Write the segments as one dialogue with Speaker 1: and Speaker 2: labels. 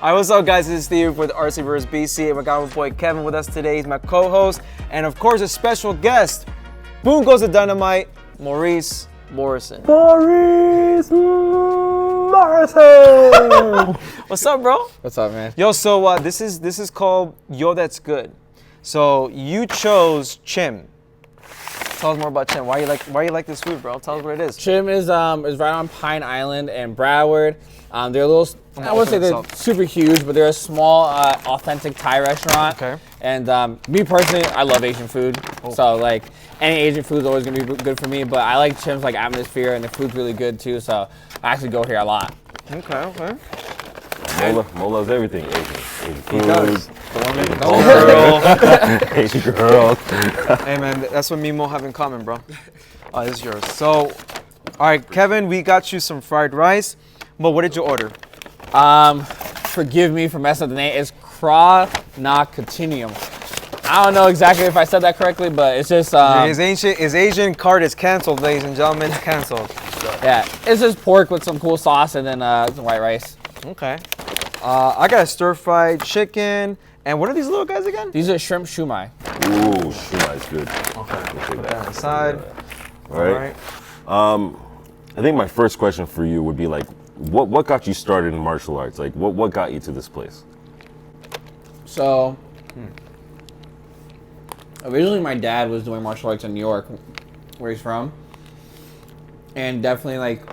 Speaker 1: All right, what's up, guys? This is Steve with RC vs. BC, and we got my boy Kevin with us today. He's my co-host, and of course, a special guest. Boom goes the dynamite, Morrison. Morrison. What's up, bro?
Speaker 2: What's up, man?
Speaker 1: Yo, so this is called Yo That's Good. So you chose chim. Tell us more about chim. Why you like this food, bro? Tell us what it is.
Speaker 2: Chim is right on Pine Island and Broward. They're a little, I wouldn't say they're super huge, but they're a small, authentic Thai restaurant. Okay. And me personally, I love Asian food. Oh. So like any Asian food is always gonna be good for me. But I like Chim's like atmosphere, and the food's really good too. So I actually go here a lot.
Speaker 1: Okay.
Speaker 3: Mo loves everything Asian. Asian food.
Speaker 1: He does.
Speaker 3: Asian girls.
Speaker 1: Hey man, that's what me and Mo have in common, bro. Oh, this is yours. So, all right, Kevin, we got you some fried rice. Mo, what did you order?
Speaker 2: Forgive me for messing up the name. It's Cra Na Continuum. I don't know exactly if I said that correctly, but it's just
Speaker 1: his Asian card is canceled, ladies and gentlemen. Canceled. So.
Speaker 2: Yeah, it's just pork with some cool sauce and then some white rice.
Speaker 1: Okay. I got a stir-fried chicken. And what are these little guys again?
Speaker 2: These are shrimp shumai.
Speaker 3: Ooh, shumai is good.
Speaker 1: Okay. Put that aside.
Speaker 3: All right. I think my first question for you would be like, what got you started in martial arts? Like, what got you to this place?
Speaker 2: So, originally my dad was doing martial arts in New York, where he's from. And definitely like,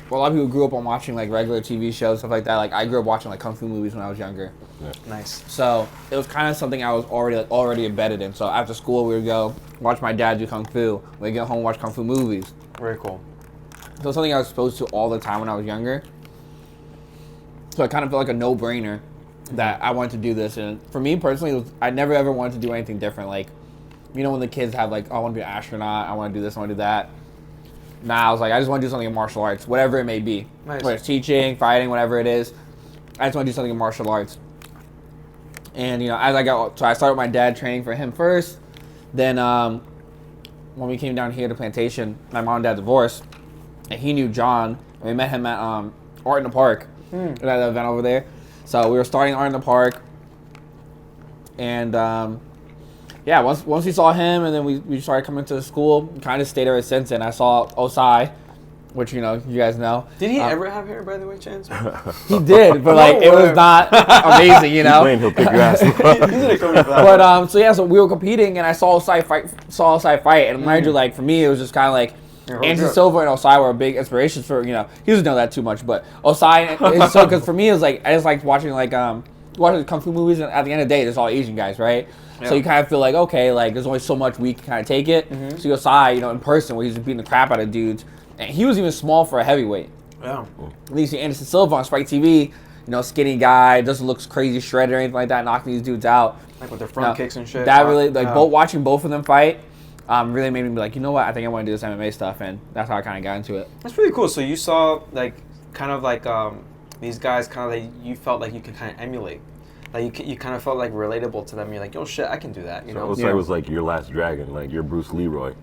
Speaker 2: well, a lot of people grew up on watching like regular TV shows, stuff like that. Like I grew up watching like kung fu movies when I was younger.
Speaker 3: Yeah.
Speaker 1: Nice.
Speaker 2: So it was kind of something I was already embedded in. So after school we would go watch my dad do kung fu. We'd get home and watch kung fu movies.
Speaker 1: Very cool.
Speaker 2: So it was something I was exposed to all the time when I was younger. So it kind of felt like a no-brainer that I wanted to do this. And for me personally, I never ever wanted to do anything different. Like, you know, when the kids have like, oh, I want to be an astronaut, I want to do this, I want to do that. Nah, I was like, I just want to do something in martial arts, whatever it may be.
Speaker 1: Nice.
Speaker 2: Whether it's teaching, fighting, whatever it is. I just want to do something in martial arts. And, you know, so I started with my dad training for him first. Then when we came down here to Plantation, my mom and dad divorced. And he knew John. And we met him at Art in the Park. At that event over there. So we were starting Art in the Park. And yeah, once we saw him, and then we started coming to the school, kind of stayed ever since. And I saw Osai, which, you know, you guys know.
Speaker 1: Did he ever have hair, by the way, Chance?
Speaker 2: He did, but like it was not amazing, you know.
Speaker 3: He'll pick your ass.
Speaker 2: But so we were competing, and I saw Osai fight, and mind you, like for me, it was just kind of like Anderson Silva and Osai were big inspirations for, you know. He doesn't know that too much, but Osai. So because for me, it was like I just liked watching watching kung fu movies, and at the end of the day, it's all Asian guys, right? Yeah. So you kind of feel like, okay, like there's only so much we can kind of take it. Mm-hmm. So Osai, you know, in person, where he's beating the crap out of dudes, and he was even small for a heavyweight.
Speaker 1: Yeah.
Speaker 2: At least Anderson Silva on Spike TV, you know, skinny guy, doesn't look crazy shredded or anything like that, knocking these dudes out.
Speaker 1: Like with their front kicks and shit.
Speaker 2: That really, like, watching both of them fight, really made me be like, you know what, I think I want to do this MMA stuff, and that's how I kind of got into it.
Speaker 1: That's pretty cool. So you saw, like, kind of like these guys kind of like, you felt like you could kind of emulate. Like, you kind of felt like relatable to them. You're like, yo, shit, I can do that, you know?
Speaker 3: Osai was like your last dragon, like your Bruce Leroy.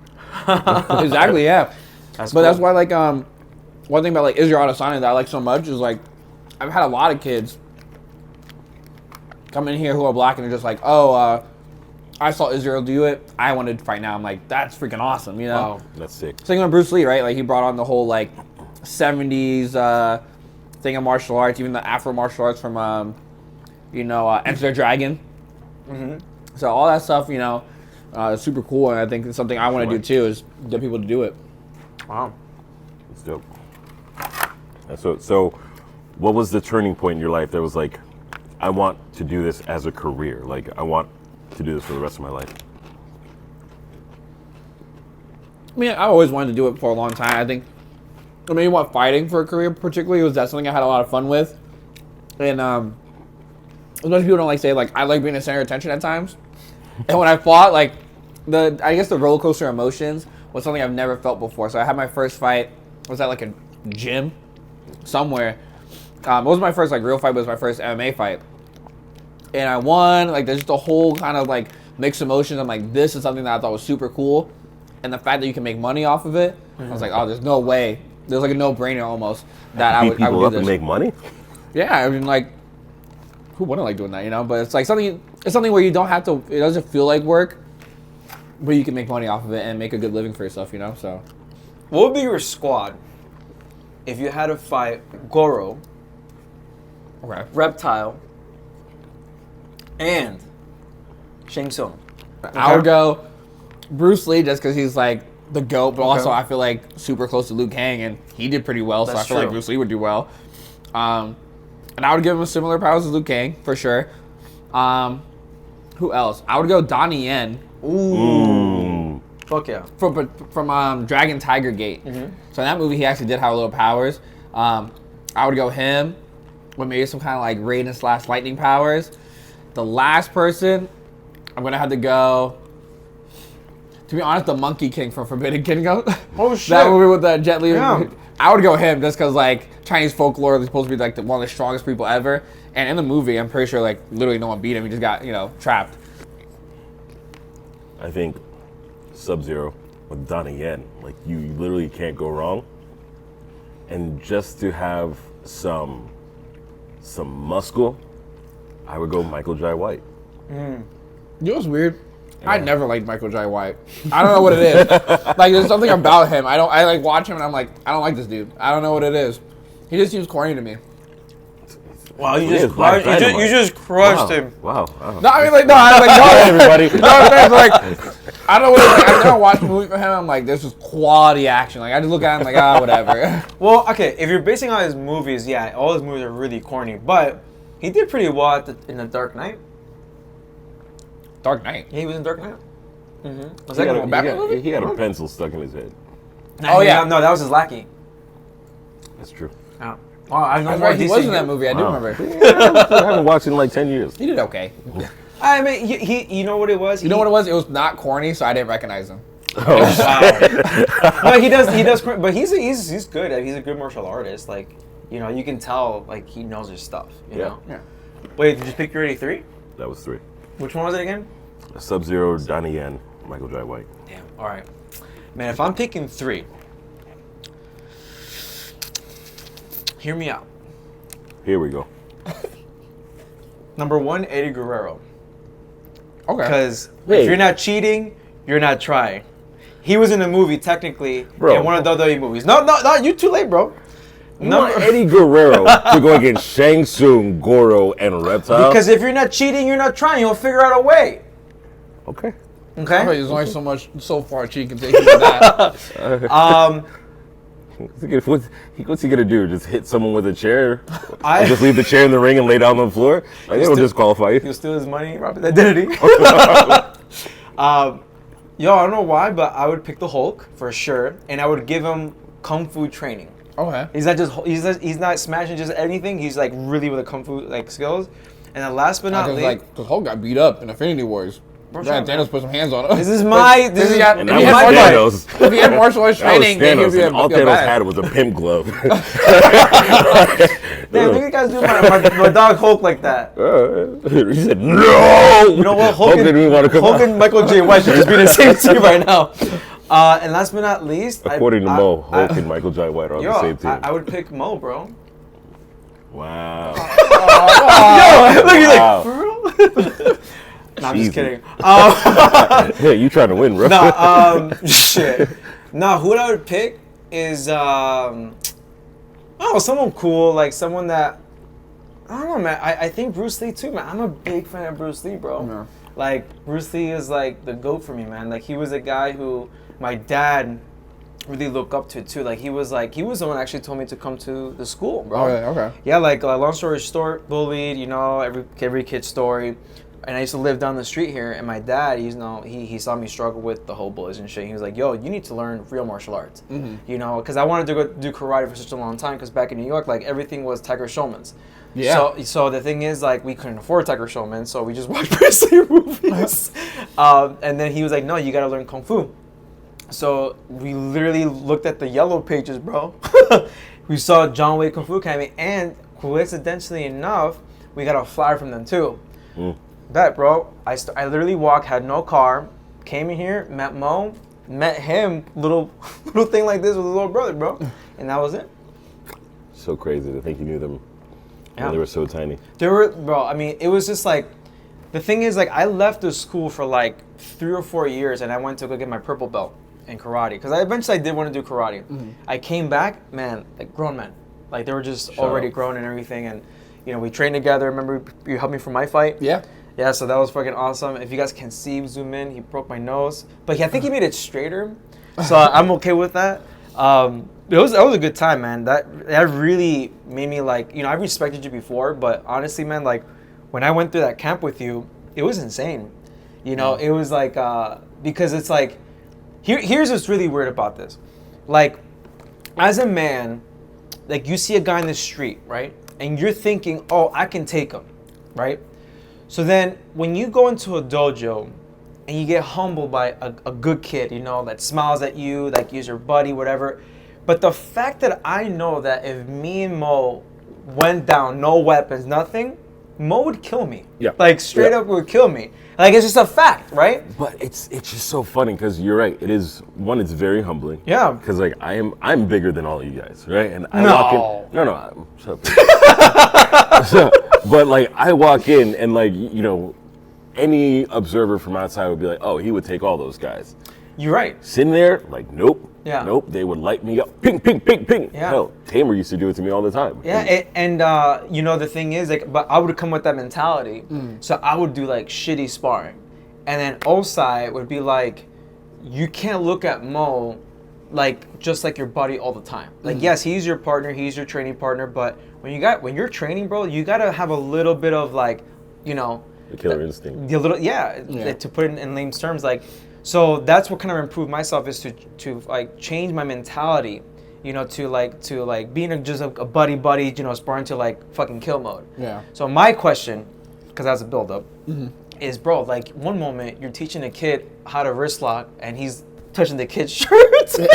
Speaker 2: Exactly, yeah. That's why, like, one thing about, like, Israel Adesanya that I like so much is, like, I've had a lot of kids come in here who are black, and they're just like, oh, I saw Israel do it, I wanted to fight now. I'm like, that's freaking awesome, you know?
Speaker 1: Wow.
Speaker 3: That's sick.
Speaker 2: Same with Bruce Lee, right? Like, he brought on the whole, like, 70s thing of martial arts, even the Afro martial arts from, you know, Enter the Dragon. Mm-hmm. So all that stuff, you know, is super cool, and I think it's something I want to do too, is get people to do it.
Speaker 1: Wow.
Speaker 3: That's dope. So what was the turning point in your life that was like, I want to do this as a career? Like, I want to do this for the rest of my life?
Speaker 2: I mean, I've always wanted to do it for a long time. I think, I mean, what, fighting for a career particularly, was that something I had a lot of fun with. And as much as people don't like say, like, I like being the center of attention at times. And when I fought, like, I guess the roller coaster emotions was something I've never felt before. So I had my first fight, was at like a gym somewhere. It wasn't my first like real fight, but it was my first MMA fight. And I won. Like, there's just a whole kind of like mixed emotions. I'm like, this is something that I thought was super cool. And the fact that you can make money off of it, I was like, oh, there's no way. There's like a no-brainer almost that I would do this.
Speaker 3: And make money?
Speaker 2: Yeah, I mean, like, who wouldn't like doing that, you know? But it's like something. It's something where you don't have to. It doesn't feel like work, but you can make money off of it and make a good living for yourself, you know. So,
Speaker 1: What would be your squad if you had to fight Goro,
Speaker 2: okay.
Speaker 1: Reptile, and Shang Tsung?
Speaker 2: I would go Bruce Lee just because he's like the GOAT, but also I feel like super close to Liu Kang, and he did pretty well, so I
Speaker 1: That's
Speaker 2: feel like
Speaker 1: true.
Speaker 2: Bruce Lee would do well. And I would give him similar powers as Liu Kang, for sure. Who else? I would go Donnie Yen.
Speaker 1: Ooh. Fuck yeah.
Speaker 2: From Dragon Tiger Gate. So in that movie, he actually did have little powers. I would go him with maybe some kind of like Raiden / lightning powers. The last person, I'm gonna have to go. To be honest, the Monkey King from Forbidden Kingdom.
Speaker 1: Oh shit.
Speaker 2: That movie with the Jet Li.
Speaker 1: Yeah.
Speaker 2: I would go him just because like Chinese folklore is supposed to be like one of the strongest people ever. And in the movie, I'm pretty sure like literally no one beat him. He just got trapped.
Speaker 3: I think Sub-Zero with Donnie Yen. Like you literally can't go wrong. And just to have some muscle, I would go Michael Jai White.
Speaker 2: You know what's weird? I never liked Michael Jai White. I don't know what it is. Like there's something about him. I like watch him and I'm like, I don't like this dude. I don't know what it is. He just seems corny to me.
Speaker 1: Wow, you
Speaker 3: It is
Speaker 1: just
Speaker 3: Black
Speaker 1: crushed,
Speaker 3: Dynamite.
Speaker 1: you just crushed
Speaker 3: Wow.
Speaker 1: him.
Speaker 3: Wow.
Speaker 2: No, I mean like no, I like no,
Speaker 3: everybody.
Speaker 2: no, it's like I don't know what it is. Like, I never watched a movie for him. I'm like, this is quality action. Like I just look at him like, whatever.
Speaker 1: Well, okay, if you're basing on his movies, yeah, all his movies are really corny, but he did pretty well in The Dark Knight.
Speaker 2: Dark Knight.
Speaker 1: Yeah, he was in Dark Knight. Was
Speaker 3: He
Speaker 1: that
Speaker 3: had,
Speaker 1: good?
Speaker 2: Batman movie?
Speaker 3: he had a pencil stuck in his head.
Speaker 2: Oh, yeah.
Speaker 1: No, that was his lackey.
Speaker 3: That's true.
Speaker 1: Oh. Oh, I know
Speaker 2: That's
Speaker 1: more
Speaker 2: right. He
Speaker 1: DC
Speaker 2: was in that
Speaker 1: too.
Speaker 2: movie. I do
Speaker 3: Wow.
Speaker 2: remember.
Speaker 3: I haven't watched it in like 10 years.
Speaker 2: He did okay.
Speaker 1: I mean, you know what it was?
Speaker 2: You know what it was? It was not corny, so I didn't recognize him.
Speaker 1: No, he does, but he's good. He's a good martial artist. Like, you can tell, like, he knows his stuff, you know?
Speaker 2: Yeah.
Speaker 1: Wait, did you pick your 83?
Speaker 3: That was 3.
Speaker 1: Which one was it again?
Speaker 3: Sub-Zero, Donnie Yen, Michael Jai White.
Speaker 1: Damn, all right. Man, if I'm picking 3, hear me out.
Speaker 3: Here we go.
Speaker 1: Number 1, Eddie Guerrero.
Speaker 2: Okay.
Speaker 1: Because
Speaker 3: Wait.
Speaker 1: if you're not cheating, you're not trying. He was in a movie, technically,
Speaker 3: Bro.
Speaker 1: in one of the WWE movies. No, you too late, bro.
Speaker 3: You want Eddie Guerrero to go against Shang Tsung, Goro, and Reptile?
Speaker 1: Because if you're not cheating, you're not trying. You'll figure out a way.
Speaker 3: Okay.
Speaker 1: Okay?
Speaker 2: There's only so far she can take you to that.
Speaker 3: What's he gonna do? Just hit someone with a chair?
Speaker 1: I-
Speaker 3: Just leave the chair in the ring and lay down on the floor? Like, it'll disqualify you.
Speaker 1: He'll steal his money, rob his identity. Yo, I don't know why, but I would pick the Hulk for sure, and I would give him kung fu training.
Speaker 2: Okay.
Speaker 1: He's not smashing just anything. He's like really with the kung fu like skills. And then last but not least,
Speaker 2: Because Hulk got beat up in Infinity Wars.
Speaker 1: shut
Speaker 2: Thanos put some hands on him.
Speaker 1: this is my this is
Speaker 3: And that
Speaker 1: my
Speaker 3: was
Speaker 1: fight.
Speaker 3: Thanos.
Speaker 2: If he had martial arts
Speaker 3: That was
Speaker 2: training, then he'd
Speaker 3: Thanos.
Speaker 2: be a
Speaker 3: And all
Speaker 2: good
Speaker 3: Thanos
Speaker 2: bad.
Speaker 3: had was a pimp glove.
Speaker 1: Damn, look at you guys do my dog Hulk like that.
Speaker 3: He said, no!
Speaker 1: You know what?
Speaker 3: Hulk didn't even want to come
Speaker 1: Hulk
Speaker 3: out.
Speaker 1: and Michael J. White should just be in the same team right now. And last but not least,
Speaker 3: According to Mo, Hulk and Michael Jai White are on the same team.
Speaker 1: I would pick Mo, bro.
Speaker 3: Wow.
Speaker 1: Yo, look, he's
Speaker 3: Wow.
Speaker 1: like, for real? Nah, I'm just
Speaker 3: Cheesy.
Speaker 1: kidding.
Speaker 3: Hey, you trying to win, bro?
Speaker 1: Shit. No, who I would pick is, someone cool, like someone that, I don't know, man. I think Bruce Lee too, man. I'm a big fan of Bruce Lee, bro.
Speaker 2: Yeah.
Speaker 1: Like, Bruce Lee is like the GOAT for me, man. Like, he was a guy who my dad really looked up to too. Like, he was the one that actually told me to come to the school, bro.
Speaker 2: Okay.
Speaker 1: Yeah, like, long story short, bullied, every kid's story. And I used to live down the street here, and my dad, he saw me struggle with the whole bullies and shit. He was like, yo, you need to learn real martial arts. Because I wanted to go do karate for such a long time, because back in New York, like, everything was Tiger Showmans.
Speaker 2: Yeah.
Speaker 1: So the thing is, like, we couldn't afford Tiger Showman, so we just watched Bruce Lee movies. And then he was like, no, you gotta learn Kung Fu. So we literally looked at the yellow pages, bro. We saw John Wayne Kung Fu Academy, and coincidentally enough, we got a flyer from them too. Bet, bro. I literally walked, had no car, came in here, met Mo, met him, little thing like this with his little brother, bro. And that was it.
Speaker 3: So crazy to think you knew them
Speaker 1: Yeah.
Speaker 3: when they were so tiny.
Speaker 1: There were, bro. I mean, it was just like, the thing is, like, I left the school for like 3 or 4 years, and I went to go get my purple belt in karate because I eventually did want to do karate. I came back, man, like grown men, like they were just already grown and everything, and you know we trained together. Remember, you helped me for my fight.
Speaker 2: Yeah.
Speaker 1: Yeah, so that was fucking awesome. If you guys can see, zoom in. He broke my nose, but I think he made it straighter, so I'm okay with that. That was a good time, man. That really made me like, you know, I respected you before, but honestly, man, like when I went through that camp with you, it was insane. You know, it was like because it's like here's what's really weird about this. Like as a man, like you see a guy in the street, right? And you're thinking, "Oh, I can take him." Right? So then when you go into a dojo and you get humbled by a good kid, you know, that smiles at you, like he's your buddy, whatever. But the fact that I know that if me and Mo went down, no weapons, nothing, Mo would kill me.
Speaker 3: Yeah.
Speaker 1: Like straight up would kill me. Like it's just a fact, right?
Speaker 3: But it's just so funny because you're right. It is one. It's very humbling.
Speaker 1: Yeah.
Speaker 3: Because like I'm bigger than all you guys, right? And I
Speaker 1: No.
Speaker 3: walk in. No. Shut up. But like I walk in and like you know, any observer from outside would be like, oh, he would take all those guys.
Speaker 1: You're right.
Speaker 3: Sitting there, like nope.
Speaker 1: Yeah.
Speaker 3: Nope. They would light me up. Ping, ping, ping, ping.
Speaker 1: Yeah.
Speaker 3: Hell, Tamer used to do it to me all the time.
Speaker 1: Yeah, and you know the thing is, like, but I would come with that mentality, so I would do like shitty sparring, and then Osai would be like, you can't look at Mo like just like your buddy all the time. Like, yes, he's your partner, he's your training partner, but when you're training, bro, you gotta have a little bit of like, you know,
Speaker 3: The killer instinct.
Speaker 1: the little like, to put it in lame terms, like. So that's what kind of improved myself is to like change my mentality, you know, to like being just a buddy, you know, sparring to like fucking kill mode.
Speaker 2: Yeah.
Speaker 1: So my question, because that's a build up, is bro, like one moment you're teaching a kid how to wrist lock and he's touching the kid's shirt. You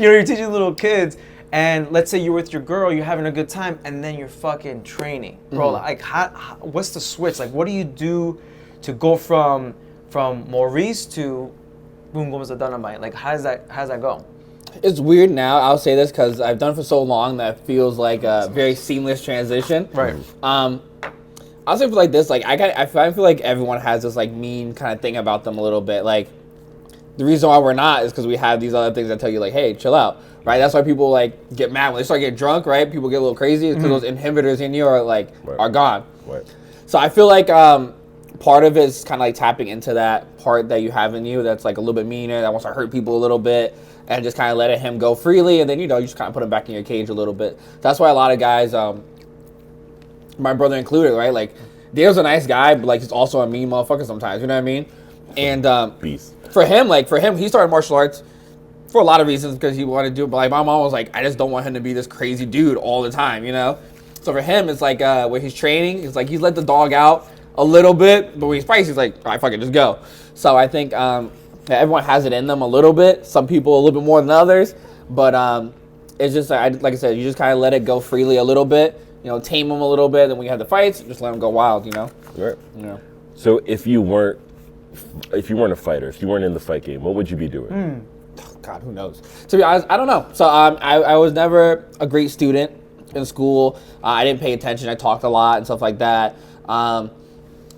Speaker 1: know, you're teaching little kids, and let's say you're with your girl, you're having a good time, and then you're fucking training, bro. Like, how what's the switch? Like, what do you do to go from Maurice to boom goes the dynamite? Like, how's that go?
Speaker 2: It's weird now. I'll say this because I've done it for so long that it feels like a very seamless transition.
Speaker 1: Right.
Speaker 2: I'll say it like this. Like I feel like everyone has this like mean kind of thing about them a little bit. Like the reason why we're not is because we have these other things that tell you like, hey, chill out. Right. That's why people like get mad when they start getting drunk. Right. People get a little crazy because those inhibitors in you are like are gone.
Speaker 3: Right.
Speaker 2: So I feel like part of it is kind of like tapping into that part that you have in you that's like a little bit meaner, that wants to hurt people a little bit, and just kind of letting him go freely, and then, you know, you just kind of put him back in your cage a little bit. That's why a lot of guys, my brother included, right, like, Dale's a nice guy, but, like, he's also a mean motherfucker sometimes, you know what I mean? And
Speaker 3: Beast.
Speaker 2: for him, he started martial arts for a lot of reasons because he wanted to do it, but, like, my mom was like, I just don't want him to be this crazy dude all the time, you know? So for him, it's like, when he's training, it's like he's let the dog out a little bit, but when he's pricey, he's like, all right, fuck it, just go. So I think everyone has it in them a little bit. Some people a little bit more than others, but it's just like I said, you just kind of let it go freely a little bit. You know, tame them a little bit. Then when you have the fights, just let them go wild. You know.
Speaker 3: Right.
Speaker 2: You know.
Speaker 3: So if you weren't a fighter, if you weren't in the fight game, what would you be doing?
Speaker 2: God, who knows? To be honest, I don't know. So I was never a great student in school. I didn't pay attention. I talked a lot and stuff like that.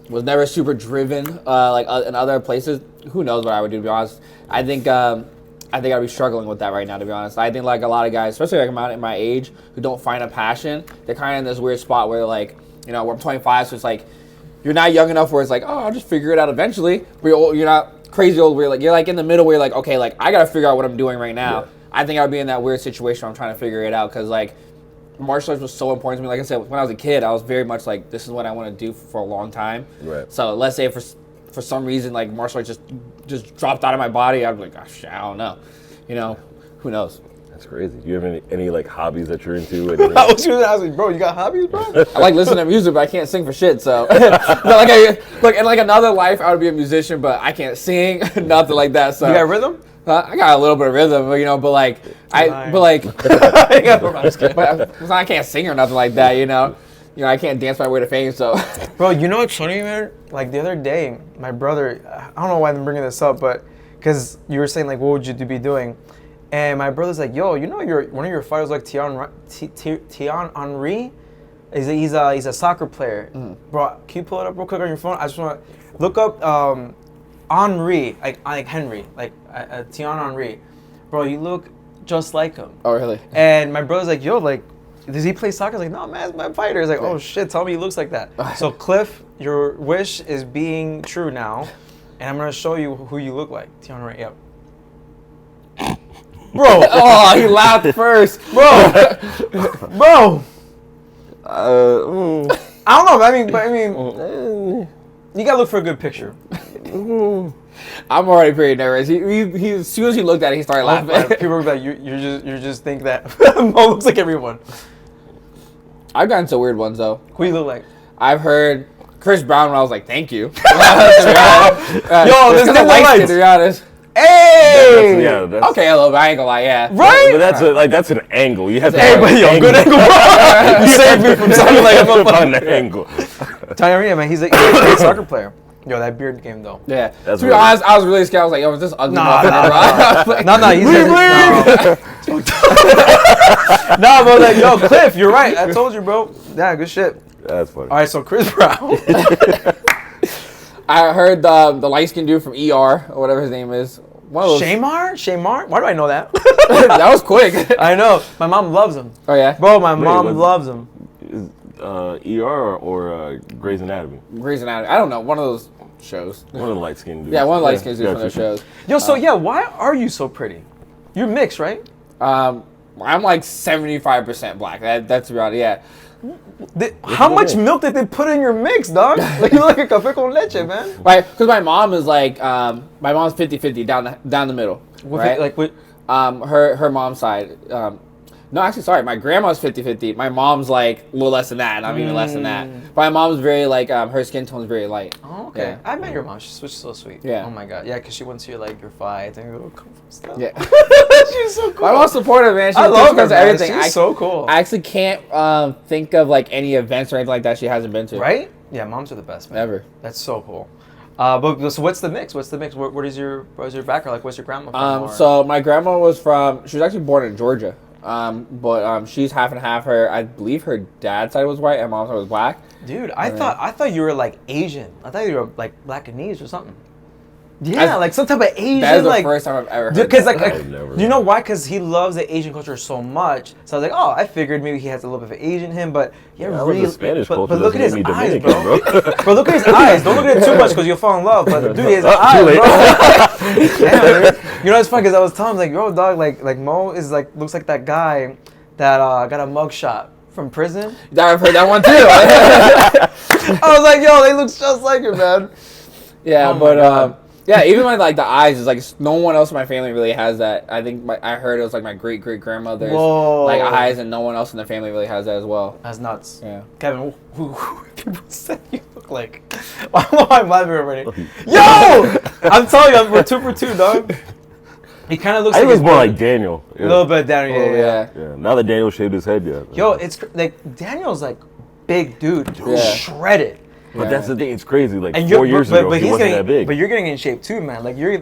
Speaker 2: Was never super driven like in other places. Who knows what I would do, to be honest. I think I'd be struggling with that right now, to be honest. I think like a lot of guys, especially like I'm in my age, who don't find a passion, they're kind of in this weird spot where like, you know, I'm 25, so it's like, you're not young enough where it's like, oh, I'll just figure it out eventually. But you're not crazy old where you're like in the middle where you're like, okay, like I gotta figure out what I'm doing right now. Yeah. I think I would be in that weird situation where I'm trying to figure it out because like, martial arts was so important to me. Like I said, when I was a kid, I was very much like, this is what I want to do for a long time. Right. So let's say for some reason, like martial arts just dropped out of my body, I'd be like, gosh, I don't know. You know, who knows?
Speaker 3: That's crazy. Do you have any like hobbies that you're into?
Speaker 1: I was like, bro, you got hobbies, bro?
Speaker 2: I like listening to music, but I can't sing for shit. So, in like another life, I would be a musician, but I can't sing, nothing like that. So
Speaker 1: you got rhythm?
Speaker 2: I got a little bit of rhythm, you know, but I can't sing or nothing like that, you know. You know, I can't dance my way to fame, so.
Speaker 1: Bro, you know what's funny, man? Like the other day, my brother, I don't know why I'm bringing this up, but because you were saying like, what would you be doing? And my brother's like, yo, you know, one of your fighters like Tian Henry. He's a soccer player. Bro, can you pull it up real quick on your phone? I just want to look up Henry, like Henry, like Thierry Henry. Bro, you look just like him.
Speaker 2: Oh, really?
Speaker 1: And my brother's like, yo, like, does he play soccer? I was like, no, man, it's my fighter. He's like, oh shit, tell me he looks like that. So Cliff, your wish is being true now, and I'm gonna show you who you look like. Thierry Henry, yep. Bro,
Speaker 2: Oh, he laughed first.
Speaker 1: bro. I don't know. I mean, you gotta look for a good picture.
Speaker 2: I'm already pretty nervous. He as soon as he looked at it, he started laughing.
Speaker 1: People are like, you just think that Mo looks like everyone.
Speaker 2: I've gotten some weird ones though.
Speaker 1: Who you look like?
Speaker 2: I've heard Chris Brown when I was like, "Thank you." Yo,
Speaker 1: this nigga lights.
Speaker 2: To be honest.
Speaker 1: Hey!
Speaker 3: That's,
Speaker 2: Okay, a little bit. I ain't gonna lie. Yeah.
Speaker 1: Right?
Speaker 3: But that's an angle. You have to.
Speaker 1: Hey, but yo, good angle. You saved me from sounding like a
Speaker 3: on the
Speaker 1: motherfucker.
Speaker 3: angle.
Speaker 1: Thierry, man, he's a great soccer player. Yo, that beard game though.
Speaker 2: Yeah.
Speaker 3: That's
Speaker 2: To be
Speaker 3: weird.
Speaker 2: honest, I was really scared. I was like, "Yo, is this ugly?"
Speaker 1: Nah,
Speaker 2: motherfucker, bro?
Speaker 1: No, he's no, bro, like, yo, Cliff, you're right. I told you, bro. Yeah, good shit.
Speaker 3: That's funny.
Speaker 1: All right, so Chris Brown.
Speaker 2: I heard the light skinned dude from ER or whatever his name is. One of those.
Speaker 1: Shamar? Why do I know that?
Speaker 2: That was quick.
Speaker 1: I know. My mom loves him.
Speaker 2: Oh yeah.
Speaker 1: Bro, my mom loves him.
Speaker 3: Is ER or Grey's Anatomy?
Speaker 2: Grey's Anatomy. I don't know. One of those shows.
Speaker 3: One of the light skinned dudes.
Speaker 2: Yeah, one of the light skinned dudes from
Speaker 3: gotcha.
Speaker 2: those shows.
Speaker 1: Yo, so yeah, why are you so pretty? You're mixed, right?
Speaker 2: I'm like 75% black. That's about it. Yeah.
Speaker 1: How much milk did they put in your mix, dog? Like, you look like a café con leche, man.
Speaker 2: Right, because my mom is like, my mom's 50-50 down the middle. Right?
Speaker 1: Like, what?
Speaker 2: Her mom's side. No, actually, sorry. My grandma's 50-50. My mom's like a little less than that, and I'm even less than that. But my mom's very like, her skin tone's very light.
Speaker 1: Oh, okay.
Speaker 2: Yeah.
Speaker 1: I met your mom. She's so sweet.
Speaker 2: Yeah.
Speaker 1: Oh my god. Yeah, because she went to your fights and your little kung fu stuff.
Speaker 2: Yeah.
Speaker 1: She's so cool.
Speaker 2: My mom's supportive, man. She
Speaker 1: I love her,
Speaker 2: because of
Speaker 1: man.
Speaker 2: everything.
Speaker 1: She's so cool.
Speaker 2: I actually can't think of like any events or anything like that she hasn't been to.
Speaker 1: Right? Yeah, moms are the best, man.
Speaker 2: Ever.
Speaker 1: That's so cool. But so what's the mix? What is your background? Like, what's your grandma from? Or-
Speaker 2: So my grandma was she was actually born in Georgia. But she's half and half. I believe her dad's side was white and mom's side was black.
Speaker 1: Dude, I thought you were like Asian. I thought you were like Blackanese or something. Yeah, like some type of Asian.
Speaker 2: That is the
Speaker 1: like,
Speaker 2: first time I've ever heard
Speaker 1: because
Speaker 2: that.
Speaker 1: like you know why? Because he loves the Asian culture so much. So I was like, oh, I figured maybe he has a little bit of Asian in him, but yeah,
Speaker 3: Yeah,
Speaker 1: really.
Speaker 3: the Spanish
Speaker 1: but
Speaker 3: culture
Speaker 1: look at his
Speaker 3: doesn't
Speaker 1: eyes,
Speaker 3: make me
Speaker 1: bro.
Speaker 3: Dominican,
Speaker 1: Bro, look at his eyes. Don't look at it too much because you'll fall in love. But dude, his eyes,
Speaker 3: too late.
Speaker 1: bro. Damn, dude. You know, it's funny because I was telling him like, yo, dog, like Mo is like looks like that guy that got a mugshot from prison.
Speaker 2: I've heard that one too.
Speaker 1: I was like, yo, they look just like you, man.
Speaker 2: Yeah,
Speaker 1: Oh my
Speaker 2: but
Speaker 1: God.
Speaker 2: yeah, even like the eyes is like no one else in my family really has that. I think I heard it was like my great grandmother's
Speaker 1: Whoa.
Speaker 2: like eyes, and no one else in the family really has that as well.
Speaker 1: That's nuts.
Speaker 2: Yeah.
Speaker 1: Kevin, who people said you look like? I'm laughing already. Yo! I'm telling you, we're 2 for 2, dog. He kind of looks
Speaker 3: I
Speaker 1: like
Speaker 3: think
Speaker 1: his
Speaker 3: it's more
Speaker 1: brother.
Speaker 3: like Daniel.
Speaker 1: A little bit down.
Speaker 2: Oh,
Speaker 1: Yeah.
Speaker 3: Yeah. Now that Daniel shaved his head, yeah.
Speaker 1: Yo, it's like Daniel's like big dude,
Speaker 2: Yeah.
Speaker 1: shredded.
Speaker 3: But that's the thing. It's crazy. Like
Speaker 1: And
Speaker 3: 4 years ago,
Speaker 1: but
Speaker 3: he
Speaker 1: he's
Speaker 3: wasn't
Speaker 1: getting,
Speaker 3: that big.
Speaker 1: But you're getting in shape too, man. Like you're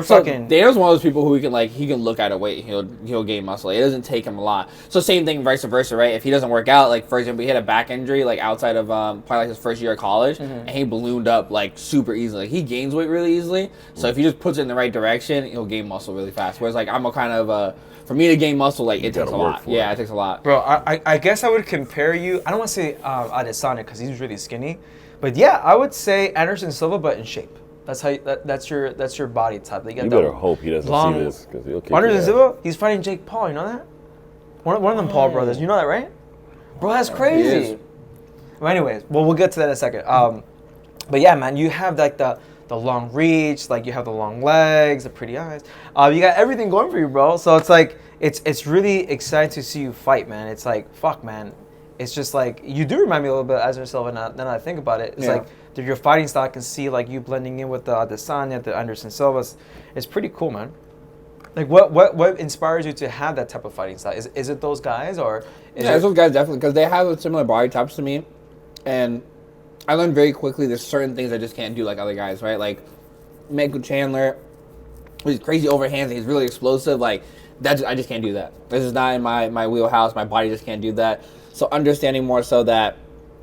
Speaker 2: So
Speaker 1: fucking.
Speaker 2: Daniel's one of those people who he can look at a weight, he'll gain muscle. It doesn't take him a lot. So same thing, vice versa, right? If he doesn't work out, like for example, he had a back injury like outside of probably like his first year of college, and he ballooned up like super easily. Like, he gains weight really easily. So if he just puts it in the right direction, he'll gain muscle really fast. Whereas like I'm a kind of for me to gain muscle, like it takes a
Speaker 3: gotta work
Speaker 2: lot.
Speaker 3: for
Speaker 2: Yeah,
Speaker 3: it.
Speaker 2: it takes a lot.
Speaker 1: Bro, I guess I would compare you. I don't want to say Adesanya because he's really skinny, but yeah, I would say Anderson Silva, but in shape. That's how that's your body type. You
Speaker 3: you better hope he doesn't
Speaker 1: long-
Speaker 3: see this because he'll kick
Speaker 1: Anderson
Speaker 3: your ass.
Speaker 1: Silva, he's fighting Jake Paul. You know that? One of them Paul brothers. You know that, right? Bro, that's crazy.
Speaker 2: is.
Speaker 1: Well, anyways, we'll get to that in a second. But yeah, man, you have like the long reach, like you have the long legs, the pretty eyes. You got everything going for you, bro. So it's like it's really exciting to see you fight, man. It's like fuck, man. It's just like you do remind me a little bit of Anderson Silva. Now that I think about it, it's
Speaker 2: Yeah.
Speaker 1: like your fighting style. I can see like you blending in with the Adesanya, the Anderson Silvas. It's pretty cool, man. Like what inspires you to have that type of fighting style? Is it those guys or?
Speaker 2: Yeah, those guys definitely because they have similar body types to me, and I learned very quickly there's certain things I just can't do like other guys, right? Like Michael Chandler, he's crazy overhands, he's really explosive. Like I just can't do that. This is not in my wheelhouse. My body just can't do that. So understanding more so that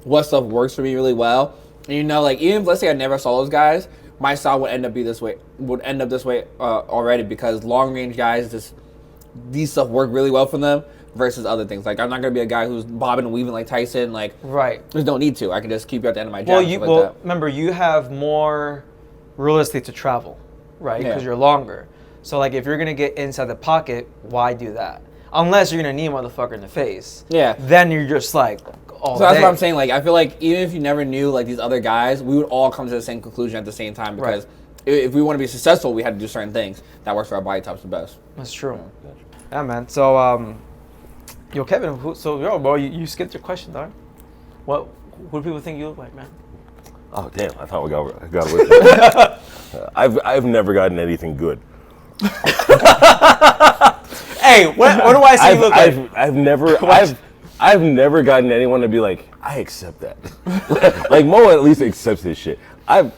Speaker 2: what stuff works for me really well. And you know, like even if let's say I never saw those guys, my style would end up this way already because long range guys these stuff work really well for them versus other things. Like I'm not gonna be a guy who's bobbing and weaving like Tyson. Like there's no need to. I can just keep you at the end of my jab.
Speaker 1: Well, remember you have more real estate to travel, right? Because you're longer. So like if you're gonna get inside the pocket, why do that? Unless you're gonna knee a motherfucker in the face.
Speaker 2: Yeah.
Speaker 1: Then you're just like all
Speaker 2: So that's
Speaker 1: day.
Speaker 2: what I'm saying. Like I feel like even if you never knew like these other guys, we would all come to the same conclusion at the same time because if we want to be successful, we had to do certain things that works for our body types the best.
Speaker 1: That's true. Yeah, man. So yo, Kevin. Bro, you skipped your question, dog. Who do people think you look like, man?
Speaker 3: Oh damn! I thought we got away from it. I've never gotten anything good.
Speaker 1: Hey, what do I say you look like?
Speaker 3: I've never gotten anyone to be like, I accept that. Like Mo at least accepts his shit.
Speaker 1: Don't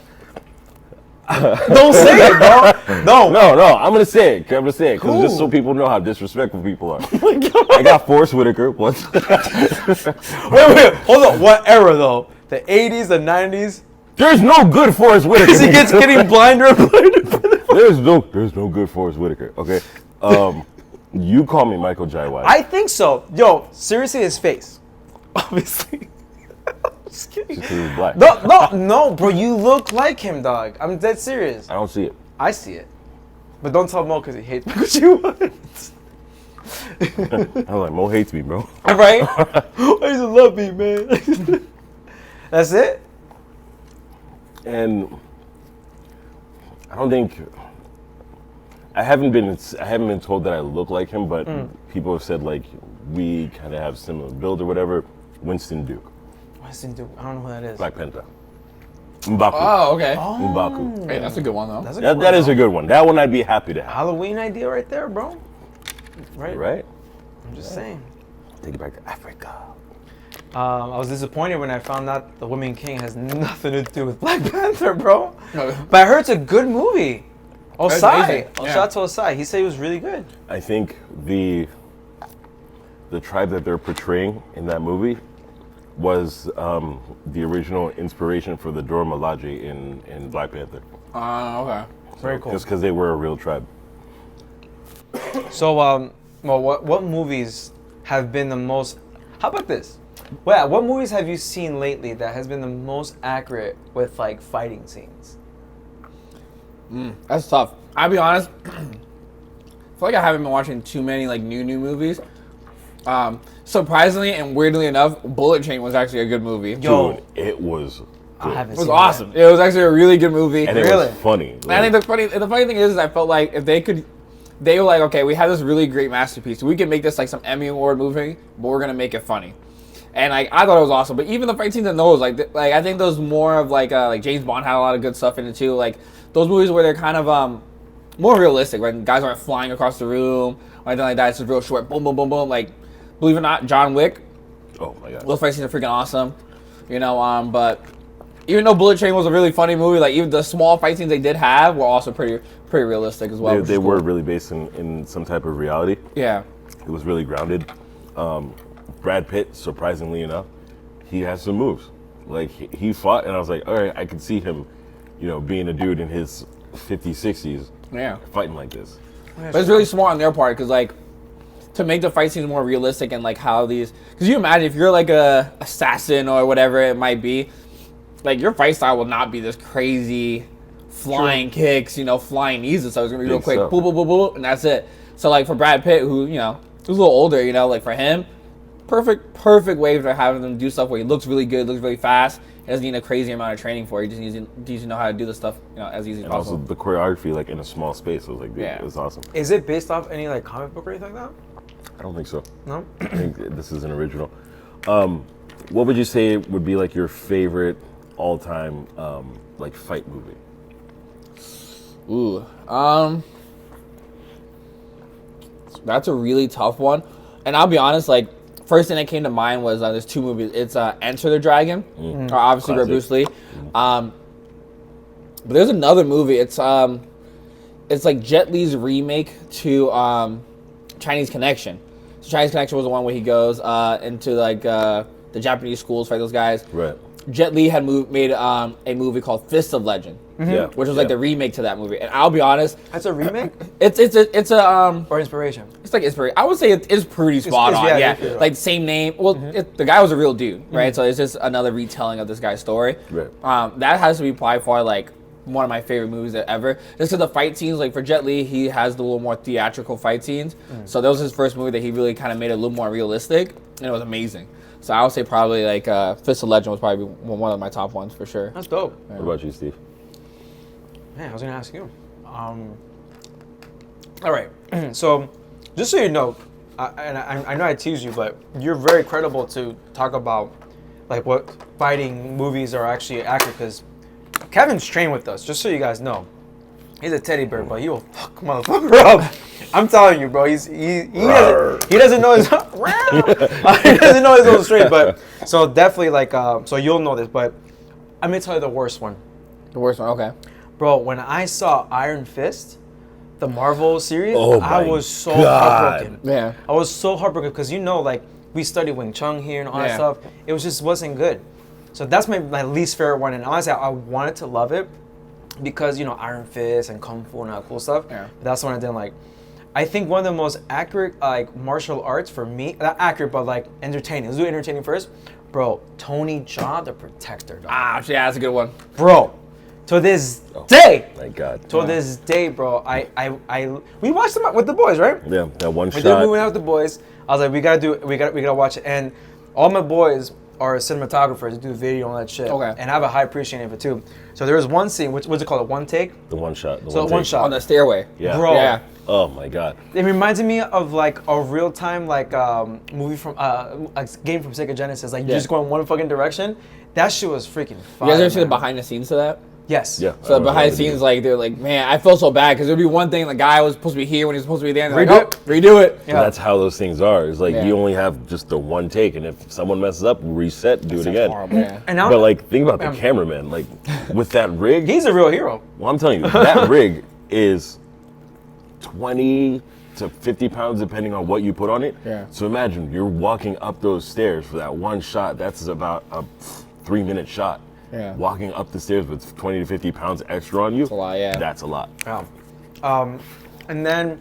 Speaker 1: say it, bro.
Speaker 3: No. I'm gonna say it because just so people know how disrespectful people are.
Speaker 1: Oh my God.
Speaker 3: I got Forrest Whitaker once.
Speaker 1: Wait, hold on. What era though? The 80s, the 90s?
Speaker 3: There's no good Forrest Whitaker.
Speaker 1: Because he gets getting blinder and blinder.
Speaker 3: There's no good Forrest Whitaker. Okay. You call me Michael Jai White.
Speaker 1: I think so. Yo, seriously, his face. Obviously. Just kidding.
Speaker 3: Just 'cause he's black.
Speaker 1: No, bro. You look like him, dog. I'm dead serious.
Speaker 3: I don't see it.
Speaker 1: I see it. But don't tell Mo because he hates Michael Jai White.
Speaker 3: I'm like, Mo hates me, bro.
Speaker 1: Right? I used to love me, man. That's it?
Speaker 3: And I don't think I haven't been told that I look like him, but people have said like we kind of have similar build or whatever. Winston Duke.
Speaker 1: Winston Duke. I don't know who that is.
Speaker 3: Black Panther. M'Baku.
Speaker 2: Oh, okay.
Speaker 3: M'Baku.
Speaker 2: Hey, that's a good one though.
Speaker 1: That's a good
Speaker 3: That
Speaker 1: one,
Speaker 3: is a good one. That one I'd be happy to have.
Speaker 1: Halloween idea right there, bro. Right? I'm just saying.
Speaker 3: Take it back to Africa.
Speaker 1: I was disappointed when I found out The Woman King has nothing to do with Black Panther, bro. But I heard it's a good movie. Osai. Shout out to Osai. He said he was really good.
Speaker 3: I think the tribe that they're portraying in that movie was the original inspiration for the Dora Milaje in Black Panther.
Speaker 2: Okay.
Speaker 1: Very cool.
Speaker 3: Just because they were a real tribe.
Speaker 1: So, what movies have been the most... How about this? Well, what movies have you seen lately that has been the most accurate with, like, fighting scenes?
Speaker 2: That's tough. I'll be honest. I feel like I haven't been watching too many like new movies. Surprisingly and weirdly enough, Bullet Train was actually a good movie.
Speaker 1: Yo.
Speaker 3: Dude, it was good.
Speaker 1: I haven't
Speaker 2: It was
Speaker 1: seen
Speaker 2: awesome. It was actually a really good movie.
Speaker 3: And it
Speaker 1: Really?
Speaker 3: was funny.
Speaker 2: And I think the funny thing is I felt like if they were like, okay, we have this really great masterpiece. We can make this like some Emmy Award movie, but we're gonna make it funny. And like I thought it was awesome. But even the fight scenes in those, like I think those more of like James Bond had a lot of good stuff in it too. Like those movies where they're kind of more realistic, right? Guys aren't flying across the room or anything like that. It's just real short, boom, boom, boom, boom. Like, believe it or not, John Wick.
Speaker 3: Oh my god.
Speaker 2: Those fight scenes are freaking awesome, you know. But even though Bullet Train was a really funny movie, like even the small fight scenes they did have were also pretty realistic as well.
Speaker 3: They were really based in some type of reality.
Speaker 2: Yeah.
Speaker 3: It was really grounded. Brad Pitt, surprisingly enough, he has some moves. Like he fought, and I was like, all right, I could see him, you know, being a dude in his 50s, 60s,
Speaker 2: Yeah.
Speaker 3: fighting like this.
Speaker 2: But it's really smart on their part because, like, to make the fight scenes more realistic and, like, how these... Because you imagine if you're, like, a assassin or whatever it might be, like, your fight style will not be this crazy flying kicks, you know, flying knees and stuff. It's going to be real quick. Boom, boom, boom, boom, and that's it. So, like, for Brad Pitt, who, you know, who's a little older, you know, like, for him, perfect way for having them do stuff where he looks really good, looks really fast. He doesn't need a crazy amount of training for it. He just needs to know how to do the stuff, you know, as easy as
Speaker 3: And
Speaker 2: possible.
Speaker 3: also the choreography, like in a small space, was like, dude,
Speaker 2: Yeah.
Speaker 3: it was awesome.
Speaker 1: Is it based off any, like, comic book or anything like
Speaker 3: I don't think so.
Speaker 1: that? No?
Speaker 3: I think this is an original. What would you say would be like your favorite all-time like fight movie?
Speaker 2: Ooh, that's a really tough one. And I'll be honest, like, first thing that came to mind was there's two movies. It's Enter the Dragon, or obviously by
Speaker 3: Classic.
Speaker 2: Bruce Lee. But there's another movie. It's like Jet Li's remake to Chinese Connection. So Chinese Connection was the one where he goes into like the Japanese schools, fight those guys.
Speaker 3: Right.
Speaker 2: Jet Li had made a movie called Fist of Legend,
Speaker 3: Yeah.
Speaker 2: which was like the remake to that movie. And I'll be honest,
Speaker 1: That's a remake
Speaker 2: it's a
Speaker 1: or inspiration?
Speaker 2: it's like inspiration. I would say it's pretty spot on. Yeah,
Speaker 1: yeah.
Speaker 2: like same name. Well, the guy was a real dude, right? So it's just another retelling of this guy's story.
Speaker 3: Right.
Speaker 2: That has to be by far like one of my favorite movies ever. Just because the fight scenes, like for Jet Li, he has the little more theatrical fight scenes. So that was his first movie that he really kind of made it a little more realistic, and it was amazing. So I would say probably like Fist of Legend was probably one of my top ones for sure.
Speaker 1: That's dope.
Speaker 3: What about you, Steve?
Speaker 1: Man, I was gonna ask you. All right. So, just so you know, I know I teased you, but you're very credible to talk about like what fighting movies are actually accurate because Kevin's trained with us. Just so you guys know, he's a teddy bear, but he will fuck motherfucker up. I'm telling you, bro. He doesn't know his he doesn't know his own strength, but so definitely like so you'll know this, but I'm gonna tell you the worst one.
Speaker 2: The worst one, okay.
Speaker 1: Bro, when I saw Iron Fist, the Marvel series,
Speaker 3: Oh
Speaker 1: I
Speaker 3: my
Speaker 1: was so
Speaker 3: God.
Speaker 1: heartbroken.
Speaker 2: Yeah.
Speaker 1: I was so heartbroken because like we studied Wing Chun here and all that stuff. It wasn't good. So that's my least favorite one, and honestly, I wanted to love it because Iron Fist and Kung Fu and all that cool stuff.
Speaker 2: Yeah.
Speaker 1: But that's the one I didn't like. I think one of the most accurate like martial arts for me, not accurate but like entertaining. Let's do entertaining first, bro. Tony Jaa, the Protector. Dog.
Speaker 2: Ah, yeah, that's a good one.
Speaker 1: Bro, to this day.
Speaker 3: Thank God.
Speaker 1: To this day, bro, we watched them with the boys, right?
Speaker 3: Yeah, that one
Speaker 1: We
Speaker 3: shot.
Speaker 1: did movie out with the boys. I was like, we gotta watch it. And all my boys are cinematographers, do video and all that shit.
Speaker 2: Okay.
Speaker 1: And I have a high appreciation of it too. So there was one scene, what's it called? A one take?
Speaker 3: The one shot.
Speaker 1: So one
Speaker 3: take.
Speaker 1: shot.
Speaker 2: On the stairway.
Speaker 3: Yeah.
Speaker 1: Bro.
Speaker 2: Yeah.
Speaker 3: Oh my God.
Speaker 1: It reminded me of like a real time like movie from a game from Sega Genesis. Like you just go in one fucking direction. That shit was freaking fire.
Speaker 2: You guys ever see the
Speaker 1: man.
Speaker 2: behind the scenes to that?
Speaker 1: Yes.
Speaker 3: Yeah.
Speaker 2: So behind the scenes, like they're like, man, I felt so bad because there'd be one thing the guy was supposed to be here when he was supposed to be there, and they're like, redo it.
Speaker 1: Yeah.
Speaker 3: That's how those things are. It's like
Speaker 2: Yeah.
Speaker 3: you only have just the one take, and if someone messes up, reset, do it again.
Speaker 2: Horrible. Yeah.
Speaker 1: And now,
Speaker 3: But like, think about the cameraman. Like with that rig,
Speaker 1: he's a real hero.
Speaker 3: well, I'm telling you, that rig is 20 to 50 pounds depending on what you put on it.
Speaker 2: Yeah.
Speaker 3: So imagine you're walking up those stairs for that one shot. That's about a 3-minute shot.
Speaker 2: Yeah.
Speaker 3: Walking up the stairs with 20 to 50 pounds extra on you. That's
Speaker 2: a lot, yeah.
Speaker 3: That's a lot.
Speaker 1: Yeah. And then,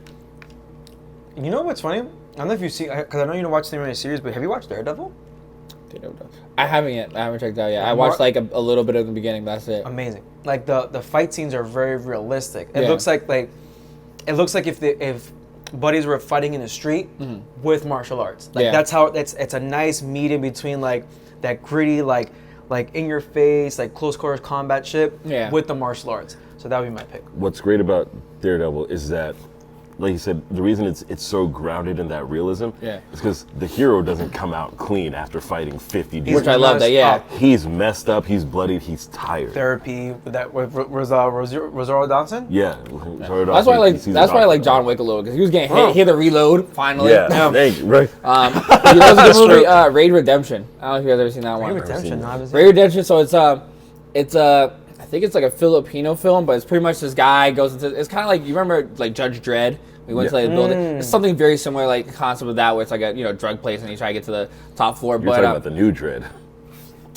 Speaker 1: you know what's funny? I don't know if you've seen, because I know you don't watch the anime series, but have you watched Daredevil?
Speaker 2: I haven't yet. I haven't checked it out yet. I watched like a little bit of the beginning, but that's it.
Speaker 1: Amazing. Like the fight scenes are very realistic. It
Speaker 2: Yeah.
Speaker 1: looks like if buddies were fighting in the street with martial arts. Like that's how it's a nice medium between like that gritty like in your face like close quarters combat shit with the martial arts. So that would be my pick.
Speaker 3: What's great about Daredevil is that, like you said, the reason it's so grounded in that realism is because the hero doesn't come out clean after fighting 50 dudes.
Speaker 2: Which I love that, yeah.
Speaker 3: He's messed up, he's bloodied, he's tired.
Speaker 1: Therapy with that with Rosario Dawson.
Speaker 3: Yeah.
Speaker 2: That's why I like John Wick a little because he was getting hit. He had to reload finally.
Speaker 3: Yeah, thank you, right.
Speaker 2: You know, it's a good movie, Raid Redemption. I don't know if you guys ever seen that one. Raid Redemption. So it's I think it's like a Filipino film, but it's pretty much this guy goes into. It's kind of like you remember like Judge Dredd. We went to like the building. It's something very similar, like the concept of that, where it's like a drug place and you try to get to the top floor.
Speaker 3: You're talking about the new Dredd.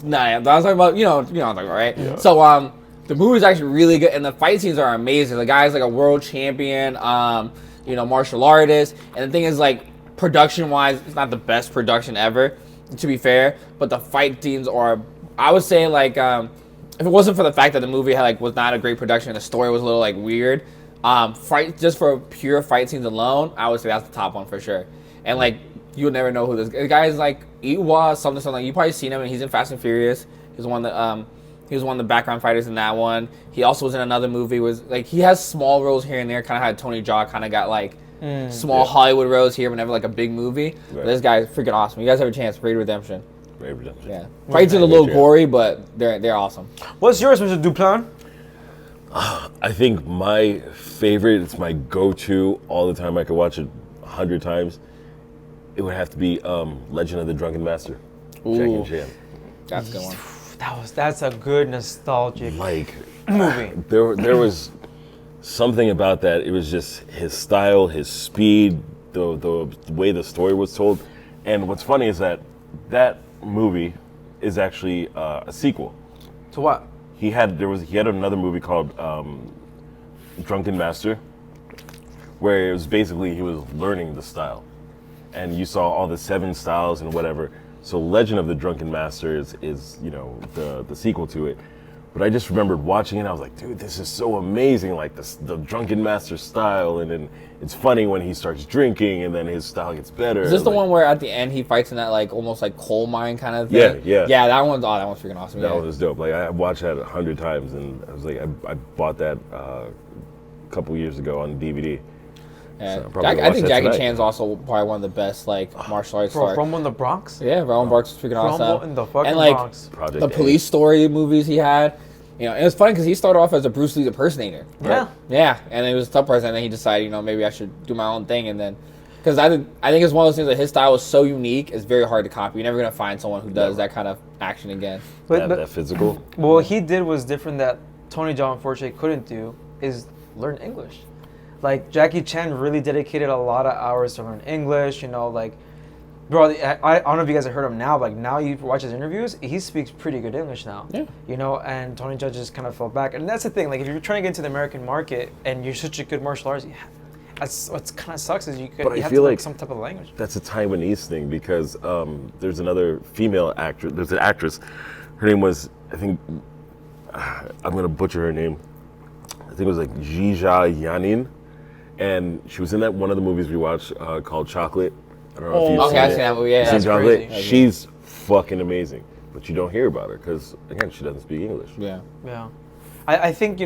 Speaker 2: Nah, I was talking about what I'm talking about, right? Yeah. So the movie's actually really good, and the fight scenes are amazing. The guy's like a world champion, martial artist, and the thing is like production-wise, it's not the best production ever, to be fair, but the fight scenes are, I would say like if it wasn't for the fact that the movie had was not a great production and the story was a little like weird. Fight just for pure fight scenes alone, I would say that's the top one for sure. And like you'll never know who this guy is. Like Iwa something. You probably seen him, and he's in Fast and Furious. He's one that he was one of the background fighters in that one. He also was in another movie. Was like he has small roles here and there. Kind of had Tony Jaa. Kind of got like small Hollywood roles here whenever like a big movie. Right. But this guy's freaking awesome. You guys have a chance. Raid Redemption.
Speaker 3: Raid Redemption.
Speaker 2: Yeah. Fights are a little gory, but they're awesome.
Speaker 1: What's yours, Mr. Duplan?
Speaker 3: I think my favorite, it's my go-to all the time. I could watch it 100 times. It would have to be Legend of the Drunken Master. Jackie Chan.
Speaker 2: That's a good one.
Speaker 1: That's a good nostalgic
Speaker 3: movie. There was something about that. It was just his style, his speed, the way the story was told. And what's funny is that movie is actually a sequel.
Speaker 1: To what?
Speaker 3: He had another movie called Drunken Master, where it was basically he was learning the style, and you saw all the 7 styles and whatever. So Legend of the Drunken Master is the sequel to it. But I just remembered watching it, I was like, dude, this is so amazing, like the Drunken Master style, and then it's funny when he starts drinking and then his style gets better.
Speaker 2: Is this the one where at the end he fights in that like almost like coal mine kind of thing?
Speaker 3: Yeah.
Speaker 2: Yeah, that one's freaking awesome.
Speaker 3: That one was dope. Like I watched that 100 times, and I was like, I bought that a couple years ago on DVD.
Speaker 2: Yeah.
Speaker 3: So
Speaker 2: I think Jackie
Speaker 3: tonight.
Speaker 2: Chan's also probably one of the best like martial arts stars.
Speaker 1: Rumble in the Bronx?
Speaker 2: Yeah, Rumble Bronx is freaking awesome.
Speaker 1: Rumble in the fucking
Speaker 2: and like
Speaker 1: Bronx.
Speaker 3: Project
Speaker 2: the
Speaker 3: A.
Speaker 2: police story movies he had. And it was funny because he started off as a Bruce Lee impersonator.
Speaker 1: Yeah.
Speaker 2: Yeah, and it was a tough person, and then he decided, maybe I should do my own thing, and then, because I think it's one of those things that his style was so unique, it's very hard to copy. You're never gonna find someone who does that kind of action again.
Speaker 3: That physical.
Speaker 1: Well, what he did was different that Tony Jaa unfortunately couldn't do, is learn English. Like, Jackie Chan really dedicated a lot of hours to learn English, like, bro, I don't know if you guys have heard him now, but like now you watch his interviews, he speaks pretty good English now.
Speaker 2: Yeah.
Speaker 1: And Tony Jaa just kind of fell back. And that's the thing, like if you're trying to get into the American market and you're such a good martial artist, that's what kind of sucks is you have to
Speaker 3: feel
Speaker 1: learn
Speaker 3: like
Speaker 1: some type of language.
Speaker 3: That's a Taiwanese thing because there's another female actress. There's an actress. Her name was, I think, I'm gonna butcher her name. I think it was like Jija Yanin, and she was in that one of the movies we watched called Chocolate. I don't know if you've
Speaker 2: Okay,
Speaker 3: seen
Speaker 2: I've
Speaker 3: it.
Speaker 2: seen that movie. Yeah,
Speaker 3: You've seen
Speaker 2: that's
Speaker 3: Chocolate?
Speaker 2: crazy.
Speaker 3: She's fucking amazing, but you don't hear about her because again, she doesn't speak English.
Speaker 2: Yeah.
Speaker 1: Yeah, I think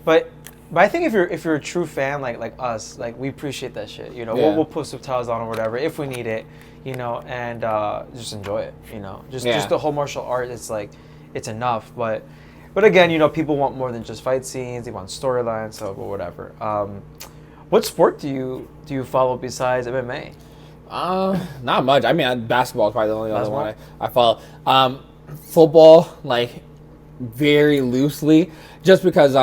Speaker 1: but I think if you're a true fan like us, like we appreciate that shit. We'll put subtitles on or whatever if we need it, and just enjoy it. Just the whole martial art. It's like it's enough, but again, people want more than just fight scenes. They want storylines, so whatever. What sport do you follow besides MMA?
Speaker 2: Not much. I mean, basketball is probably the only other one I follow. Football, like, very loosely, just because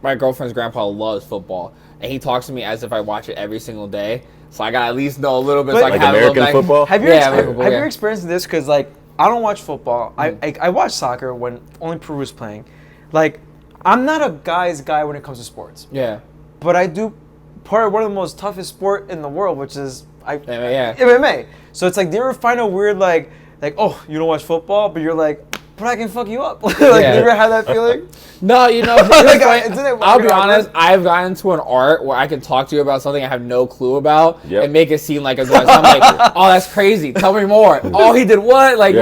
Speaker 2: my girlfriend's grandpa loves football, and he talks to me as if I watch it every single day. So I gotta at least know a little bit.
Speaker 1: But,
Speaker 2: so I can
Speaker 3: like
Speaker 2: have
Speaker 3: American
Speaker 2: a little
Speaker 3: football?
Speaker 1: Have you experienced this? Because like I don't watch football. I watch soccer when only Peru's playing. Like I'm not a guy's guy when it comes to sports.
Speaker 2: Yeah.
Speaker 1: But I do part of one of the most toughest sport in the world, which is
Speaker 2: MMA.
Speaker 1: MMA. So it's like, do you ever find a weird like, oh, you don't watch football, but you're like, but I can fuck you up. Like, you ever had that feeling?
Speaker 2: No, I'll be honest, I've gotten into an art where I can talk to you about something I have no clue about and make it seem like a good. So I'm like, oh, that's crazy. Tell me more. Oh, he did what? Like, you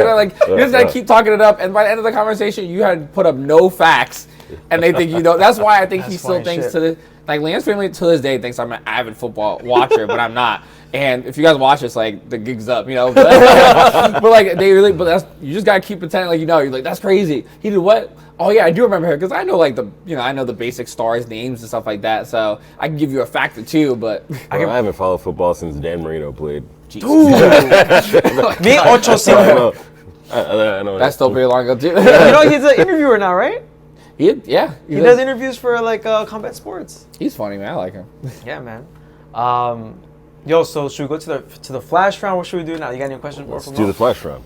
Speaker 2: just gotta keep talking it up. And by the end of the conversation, you had put up no facts. And they think you know. That's why I think he still thinks to this. Like, Lance's family to this day thinks I'm an avid football watcher, but I'm not. And if you guys watch this, like, the gig's up, but like, you just gotta keep pretending like you're like, that's crazy. He did what? Oh yeah, I do remember him because I know like I know the basic stars names and stuff like that. So I can give you a fact or two, but
Speaker 3: I haven't followed football since Dan Marino played.
Speaker 1: Me ocho cinco.
Speaker 3: I know.
Speaker 2: That's still pretty long ago too.
Speaker 1: He's an interviewer now, right?
Speaker 2: He
Speaker 1: does interviews for like combat sports.
Speaker 2: He's funny, man. I like him.
Speaker 1: Yeah, man. So should we go to the flash round? What should we do now? You got any questions?
Speaker 3: Let's do the flash round.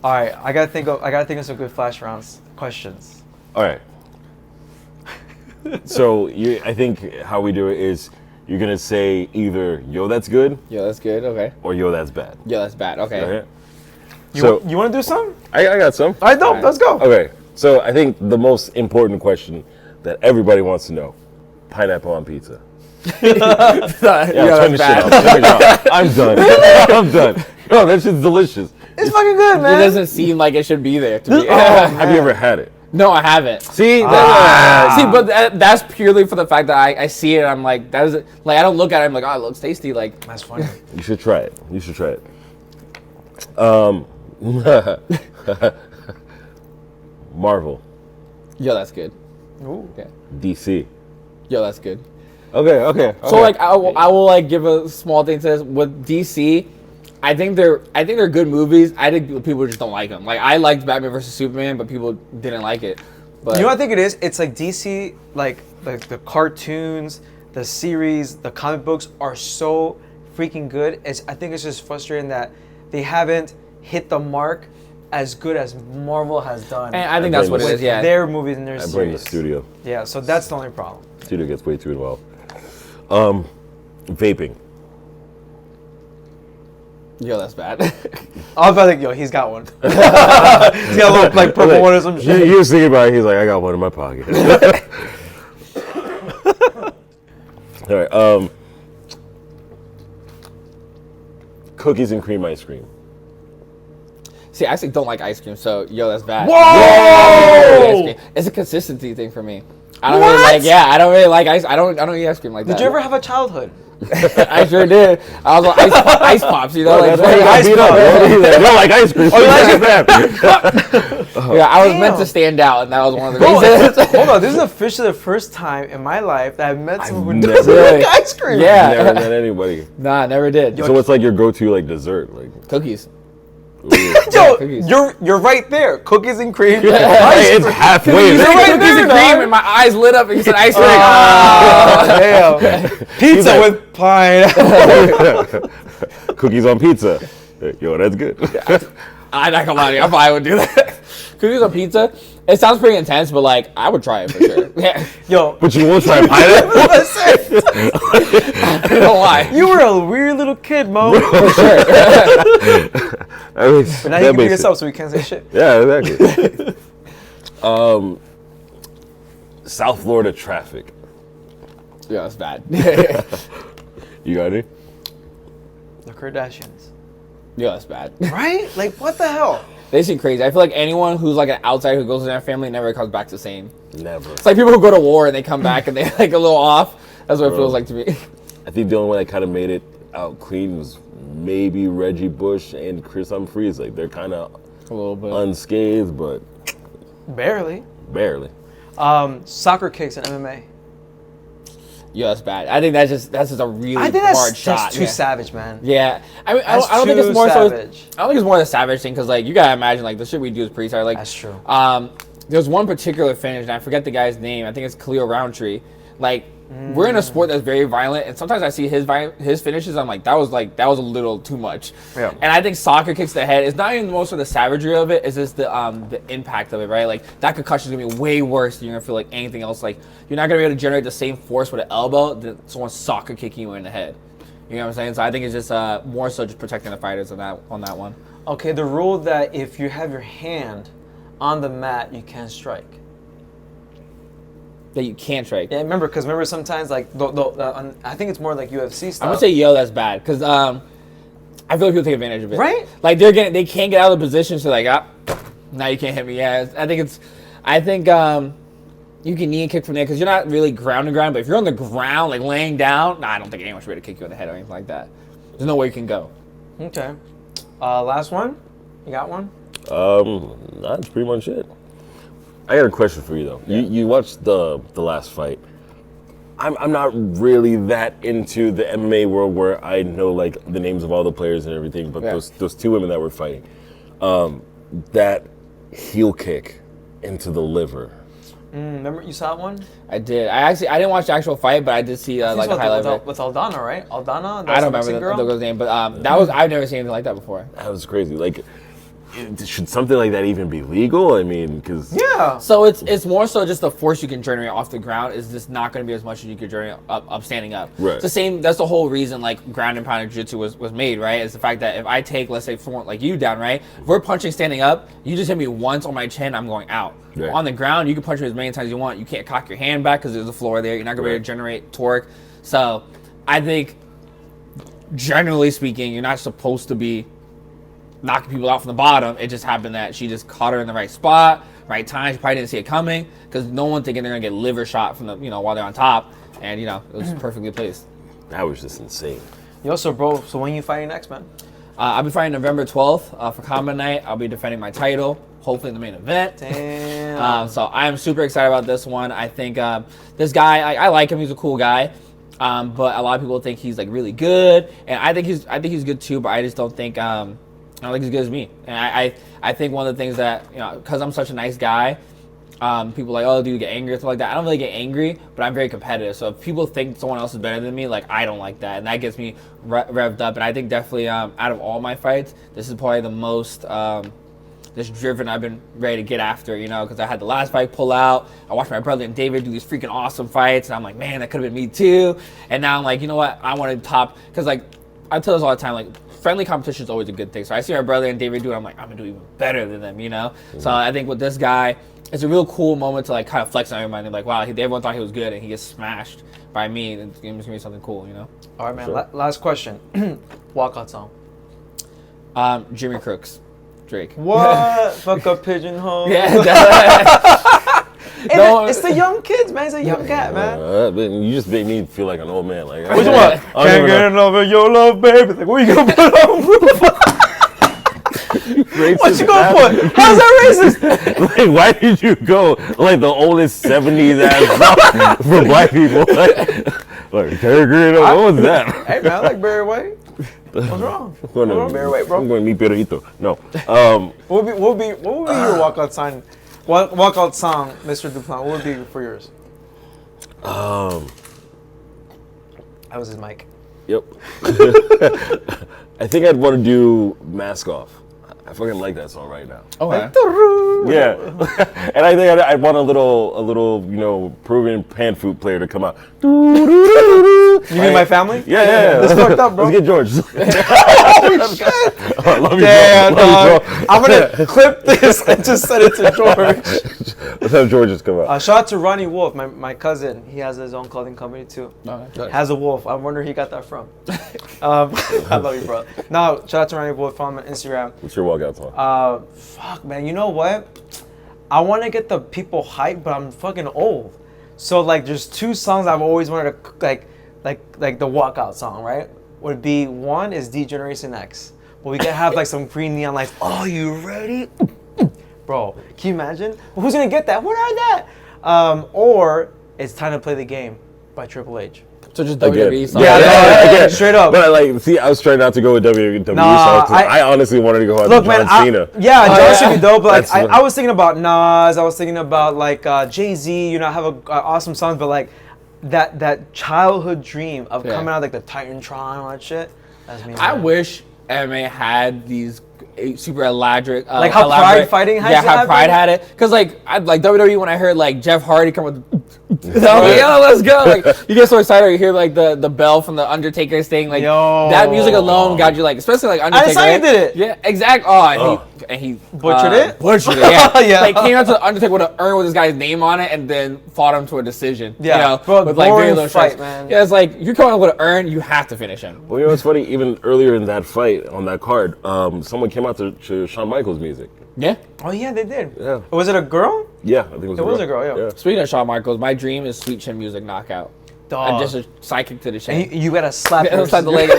Speaker 1: All right, I gotta think of some good flash rounds questions.
Speaker 3: All right. So I think how we do it is you're gonna say either "Yo, that's good,"
Speaker 2: Yo, that's good. Okay.
Speaker 3: or "Yo, that's bad."
Speaker 2: Yo, that's bad. Okay.
Speaker 3: Okay.
Speaker 1: You want to do some?
Speaker 3: I got some.
Speaker 1: All right, dope. Let's go.
Speaker 3: Okay. So I think the most important question that everybody wants to know: pineapple on pizza.
Speaker 2: Yo,
Speaker 3: Turn
Speaker 2: that's
Speaker 3: this shit
Speaker 2: bad.
Speaker 3: off. Turn it off. I'm done. I'm done. Oh, that shit's delicious.
Speaker 1: It's fucking good,
Speaker 2: It
Speaker 1: man.
Speaker 2: doesn't seem like it should be there to me.
Speaker 3: Have you ever had it?
Speaker 2: No, I haven't.
Speaker 3: See?
Speaker 2: See, but that's purely for the fact that I see it. I'm like, that is like I don't look at it. I'm like, oh, it looks tasty. Like
Speaker 1: That's funny.
Speaker 3: You should try it. You should try it. Marvel.
Speaker 2: yo, that's good.
Speaker 1: Ooh.
Speaker 2: Okay.
Speaker 3: DC.
Speaker 2: Yo, that's good.
Speaker 3: Okay.
Speaker 2: So like I will like give a small thing to this with DC. I think they're good movies. I think people just don't like them. Like I liked Batman vs Superman, but people didn't like it. But
Speaker 1: You know what I think it is? It's like DC, like the cartoons, the series, the comic books are so freaking good. I think it's just frustrating that they haven't hit the mark as good as Marvel has done.
Speaker 2: And I think that's what it is. Yeah.
Speaker 1: Their movies and their
Speaker 3: I
Speaker 1: series.
Speaker 3: blame the studio.
Speaker 1: Yeah, so that's the only problem.
Speaker 3: Studio gets way too involved. Vaping.
Speaker 2: Yo, that's bad.
Speaker 1: I was about to think, yo, he's got one. He's got a little like purple one or some shit.
Speaker 3: He was thinking about it. He's like, I got one in my pocket. All right. Cookies and cream ice cream.
Speaker 2: See, I actually don't like ice cream, so yo, that's bad.
Speaker 1: Whoa!
Speaker 2: It's a consistency thing for me. I don't really like. Yeah, I don't really like ice. I don't eat ice cream like that.
Speaker 1: Did you ever have a childhood?
Speaker 2: I sure did. I was on ice pops, you know, like
Speaker 3: That's why you got
Speaker 1: ice
Speaker 3: beat up.
Speaker 1: pop.
Speaker 3: You don't like ice cream. Oh, you like ice cream?
Speaker 2: yeah, I was meant
Speaker 1: Damn.
Speaker 2: to stand out, and that was one of the
Speaker 1: Bro,
Speaker 2: reasons.
Speaker 1: hold on, this is officially the first time in my life that I've met someone who
Speaker 3: never-
Speaker 1: doesn't
Speaker 2: Really?
Speaker 1: like ice cream.
Speaker 2: Yeah.
Speaker 3: Never met anybody.
Speaker 2: Nah, never did.
Speaker 3: So what's like your go-to like dessert? Like,
Speaker 2: Cookies.
Speaker 3: ooh.
Speaker 1: Yo,
Speaker 2: cookies.
Speaker 1: you're right there. Cookies and cream.
Speaker 3: Hey, it's halfway
Speaker 2: You
Speaker 3: there.
Speaker 2: said
Speaker 1: right
Speaker 2: cookies
Speaker 1: there,
Speaker 2: and cream,
Speaker 1: dog.
Speaker 2: and my eyes lit up, and you said ice cream.
Speaker 1: Oh, damn. Pizza
Speaker 3: like-
Speaker 1: with pine.
Speaker 3: Cookies on pizza. Yo, that's good.
Speaker 2: I'm not gonna lie to you, I probably would do that. Cookies on pizza. It sounds pretty intense, but like I would try it for sure. Yeah,
Speaker 1: Yo,
Speaker 3: But you won't try pineapple?
Speaker 2: I don't know why.
Speaker 1: you were a weird little kid, Mo.
Speaker 2: For sure.
Speaker 3: I mean,
Speaker 1: But now
Speaker 3: that
Speaker 1: you can be
Speaker 3: makes
Speaker 1: yourself, so we can't say shit.
Speaker 3: Yeah, exactly. South Florida traffic.
Speaker 2: Yeah, that's bad.
Speaker 3: You got any?
Speaker 1: The Kardashians.
Speaker 2: Yeah, that's bad.
Speaker 1: Right? Like, what the hell?
Speaker 2: They seem crazy. I feel like anyone who's like an outsider who goes to their family never comes back the same.
Speaker 3: Never.
Speaker 2: It's like people who go to war and they come back and they're like a little off. That's what it
Speaker 3: Bro.
Speaker 2: feels like to me.
Speaker 3: I think the only one that kind of made it out clean was maybe Reggie Bush and Chris Humphries. Like, they're kind of
Speaker 2: A little bit.
Speaker 3: unscathed, but
Speaker 1: Barely.
Speaker 3: barely.
Speaker 1: Soccer kicks in MMA.
Speaker 2: Yeah, that's bad. I think that's just a really
Speaker 1: I think
Speaker 2: hard
Speaker 1: that's
Speaker 2: shot.
Speaker 1: too
Speaker 2: Yeah.
Speaker 1: savage, man.
Speaker 2: Yeah, I mean,
Speaker 1: That's
Speaker 2: I don't think it's
Speaker 1: too
Speaker 2: more so.
Speaker 1: savage.
Speaker 2: I don't think it's more the savage thing because, like, you gotta imagine, like, the shit we do is pretty savage. Like,
Speaker 1: That's true.
Speaker 2: There's one particular finish, and I forget the guy's name. I think it's Khalil Roundtree. Like, we're in a sport that's very violent, and sometimes I see his finishes. I'm like, that was a little too much.
Speaker 1: Yeah.
Speaker 2: And I think soccer kicks to the head. It's not even most of the savagery of it. It's just the impact of it, right? Like that concussion is gonna be way worse than you're gonna feel like anything else. Like you're not gonna be able to generate the same force with an elbow that someone soccer kicking you in the head. You know what I'm saying? So I think it's just more so just protecting the fighters on that one.
Speaker 1: Okay, the rule that if you have your hand on the mat, you can't strike.
Speaker 2: That you can't strike.
Speaker 1: Yeah, remember sometimes like I think it's more like UFC stuff.
Speaker 2: I'm gonna say yo, that's bad because I feel like people take advantage of it.
Speaker 1: Right?
Speaker 2: Like they can't get out of the position, so like now you can't hit me. Yeah, I think you can knee and kick from there because you're not really ground and ground. But if you're on the ground, like laying down, I don't think anyone should be able to kick you in the head or anything like that. There's no way you can go.
Speaker 1: Okay. Last one. You got one?
Speaker 3: That's pretty much it. I got a question for you though.
Speaker 1: Yeah.
Speaker 3: You watched the last fight. I'm not really that into the MMA world where I know like the names of all the players and everything, but
Speaker 2: Yeah.
Speaker 3: those two women that were fighting, that heel kick into the liver.
Speaker 1: Remember you saw one?
Speaker 2: I did. I didn't watch the actual fight, but I did see like a highlight of it.
Speaker 1: with Aldana, right? Aldana.
Speaker 2: I don't remember the girl's name, but I've never seen anything like that before.
Speaker 3: That was crazy. Like, should something like that even be legal? I mean, because
Speaker 1: Yeah.
Speaker 2: So it's more so just the force you can generate off the ground is just not going to be as much as you could generate up standing up.
Speaker 3: Right.
Speaker 2: It's the same. That's the whole reason like ground and pound jiu-jitsu was made, right? Is the fact that if I take, let's say, someone like you down, right? If we're punching standing up, you just hit me once on my chin, I'm going out.
Speaker 3: Right.
Speaker 2: On the ground, you can punch me as many times as you want. You can't cock your hand back because there's a floor there. You're not going to be able to generate torque. So I think, generally speaking, you're not supposed to be knocking people out from the bottom. It just happened that she just caught her in the right spot, right time. She probably didn't see it coming because no one thinking they're gonna get liver shot from the while they're on top, and it was perfectly placed.
Speaker 3: that was just insane.
Speaker 1: Yo, so bro, so when you fighting next, man?
Speaker 2: I'll be fighting November 12th for Combat Night. I'll be defending my title, hopefully in the main event.
Speaker 1: Damn.
Speaker 2: So I am super excited about this one. I think this guy, I like him. He's a cool guy. But a lot of people think he's like really good, and I think he's good too. But I just don't think I don't think he's as good as me. And I think one of the things that because I'm such a nice guy, People like, oh, do you get angry or stuff like that? I don't really get angry, but I'm very competitive. So if people think someone else is better than me, like I don't like that, and that gets me revved up. And I think definitely out of all my fights, this is probably the most just driven I've been ready to get after. You know, because I had the last fight pull out. I watched my brother and David do these freaking awesome fights, and I'm like, man, that could have been me too. And now I'm like, you know what? I want to top because like I tell this all the time, like. Friendly competition is always a good thing. So I see my brother and David do it. I'm like, I'm gonna do even better than them, you know. Mm-hmm. So I think with this guy, it's a real cool moment to like kind of flex on everybody. Like, wow, everyone thought he was good, and he gets smashed by me. And it's gonna be something cool, you know.
Speaker 1: All right, man. Sure. Last question. Walkout song.
Speaker 2: Jimmy Crooks, Drake.
Speaker 1: What? Fuck up pigeonhole.
Speaker 2: Yeah.
Speaker 1: It's the young kids, man. It's a young cat, man.
Speaker 3: You just made me feel like an old man. Like,
Speaker 1: which one? Can't get enough of your love, baby. Like, what you gonna put on? What you gonna put? How's that racist?
Speaker 3: Like, why did you go like the oldest 70s ass song for black people? Like, can't get enough. What was that?
Speaker 1: Hey, man, I like Barry White. What's wrong? What's wrong, Barry White, bro?
Speaker 3: I'm going to meet Perito. No.
Speaker 1: What would be your walkout sign? Walkout song, Mr. Dupont. What would be for yours? That was his mic.
Speaker 3: Yep. I think I'd want to do Mask Off. I fucking like that song right now.
Speaker 2: Oh,
Speaker 3: yeah. And I think I'd want a little, you know, Peruvian pan flute player to come out.
Speaker 1: You mean my family?
Speaker 3: Yeah.
Speaker 1: That's fucked up, bro.
Speaker 3: Let's get George.
Speaker 1: Oh, shit.
Speaker 3: I love you,
Speaker 1: Damn,
Speaker 3: bro.
Speaker 1: I'm going to clip this and just send it to George.
Speaker 3: Let's have George just come out.
Speaker 1: Shout out to Ronnie Wolf, my cousin. He has his own clothing company, too.
Speaker 2: Nice.
Speaker 1: Has a wolf. I wonder who he got that from. I love you, bro. No, shout out to Ronnie Wolf on Instagram.
Speaker 3: What's your walkout song?
Speaker 1: Fuck, man. You know what? I want to get the people hyped, but I'm fucking old. So, like, there's two songs I've always wanted to, like the walkout song, right? Would be one is D-Generation X. But we can have, like, some green neon lights. Oh, you ready? Bro, can you imagine? Who's going to get that? What are that? Or it's Time to Play the Game by Triple H.
Speaker 2: So just WWE songs.
Speaker 1: Yeah, straight up.
Speaker 3: But I was trying not to go with WWE songs. I honestly wanted to go out with John Cena.
Speaker 1: John Cena be dope. But like, I was thinking about Nas. I was thinking about like Jay-Z. You know, have awesome songs. But like that childhood dream of coming out like the Titantron and all that shit. That's me.
Speaker 2: I wish MMA had these super elaborate,
Speaker 1: like how Pride fighting had.
Speaker 2: Yeah, how Pride had it. Cause like WWE when I heard like Jeff Hardy come with, yo, let's go! Like you get so excited when you hear like the bell from the Undertaker's thing. Like that music alone got you like, especially like Undertaker.
Speaker 1: I did it.
Speaker 2: Yeah, exactly. And he
Speaker 1: butchered it.
Speaker 2: Yeah.
Speaker 1: Yeah.
Speaker 2: Like came out to the Undertaker with an urn with this guy's name on it, and then fought him to a decision.
Speaker 1: Yeah,
Speaker 2: you know,
Speaker 1: bro,
Speaker 2: with like very low
Speaker 1: fight,
Speaker 2: strikes.
Speaker 1: man.
Speaker 2: Yeah, it's like you're coming out with an urn, you have to finish him.
Speaker 3: Well, you know what's funny? Even earlier in that fight on that card, someone came out to Shawn Michaels music.
Speaker 2: Yeah.
Speaker 1: Oh yeah, they did.
Speaker 3: Yeah.
Speaker 1: Was it a girl?
Speaker 3: Yeah, I think it was
Speaker 1: a girl. Yeah.
Speaker 2: Speaking of Shawn Michaels, my dream is Sweet Chin Music knockout.
Speaker 1: Dog.
Speaker 2: I'm just a sidekick to the chin.
Speaker 1: You gotta slap
Speaker 2: Inside the leg.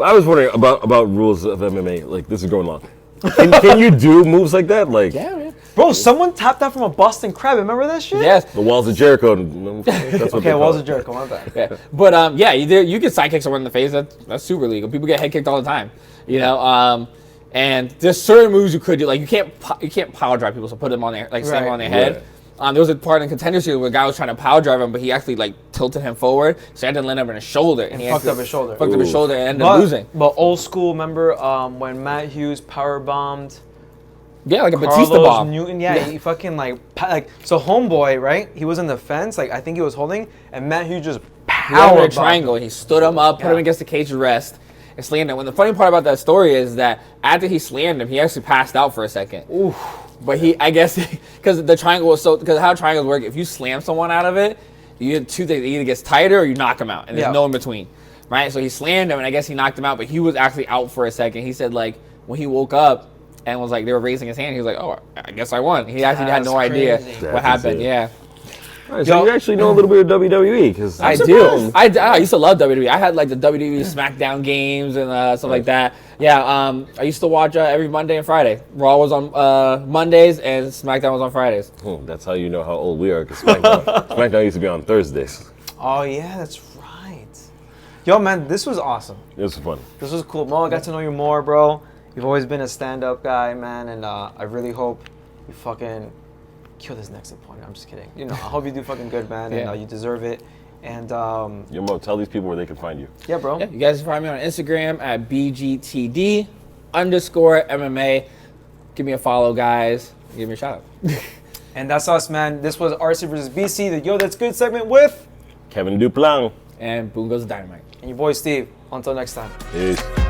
Speaker 3: I was wondering about rules of MMA. Like, this is going long. Can you do moves like that? Like,
Speaker 2: Yeah, man.
Speaker 1: Bro, someone tapped out from a Boston Crab. Remember that shit?
Speaker 2: Yes.
Speaker 3: the walls of Jericho. That's what
Speaker 1: Okay, Walls of Jericho. My bad.
Speaker 2: Yeah. But yeah, you get sidekick someone in the face. That's super legal. People get head kicked all the time. You know. And there's certain moves you could do. Like you can't power drive people. So put them on their slam on their head. There was a part in Contender Series where a guy was trying to power drive him, but he actually like tilted him forward, so he had to land up in his shoulder, and he
Speaker 1: fucked up his shoulder.
Speaker 2: Fucked up his shoulder and ended up losing.
Speaker 1: But old school, remember when Matt Hughes power bombed?
Speaker 2: Yeah, like a
Speaker 1: Carlos
Speaker 2: Batista bomb.
Speaker 1: Newton, he fucking like so homeboy, right? He was in the fence, like I think he was holding, and Matt Hughes just power
Speaker 2: a triangle. He stood him up, put him against the cage to rest, and slammed him. When the funny part about that story is that after he slammed him, he actually passed out for a second.
Speaker 1: Oof.
Speaker 2: But I guess, because the triangle was because how triangles work, if you slam someone out of it, you get two things. It either gets tighter or you knock him out, and there's no in between, right? So he slammed him, and I guess he knocked him out, but he was actually out for a second. He said, like, when he woke up and was like, they were raising his hand, he was like, oh, I guess I won. He actually had no idea what happened, yeah.
Speaker 3: Right, so you actually know a little bit of WWE, because
Speaker 2: I do. I used to love WWE. I had like the WWE SmackDown games and stuff like that. Yeah, I used to watch every Monday and Friday. Raw was on Mondays and SmackDown was on Fridays.
Speaker 3: That's how you know how old we are, because SmackDown used to be on Thursdays.
Speaker 1: Oh yeah, that's right. Yo man, this was awesome.
Speaker 3: It was fun.
Speaker 1: This was cool. Mo, I got to know you more, bro. You've always been a stand-up guy, man, and I really hope you fucking kill this next opponent. I'm just kidding. You know, I hope you do fucking good, man,
Speaker 2: Yeah.
Speaker 1: and you deserve it. And
Speaker 3: Yo, Mo, tell these people where they can find you.
Speaker 1: yeah, bro.
Speaker 2: Yeah, you guys can find me on Instagram at BGTD_MMA. Give me a follow, guys. Give me a shout out.
Speaker 1: And that's us, man. This was RC versus BC, the Yo That's Good segment with
Speaker 3: Kevin Duplang.
Speaker 2: And boom goes the dynamite.
Speaker 1: and your boy Steve. Until next time.
Speaker 3: Peace.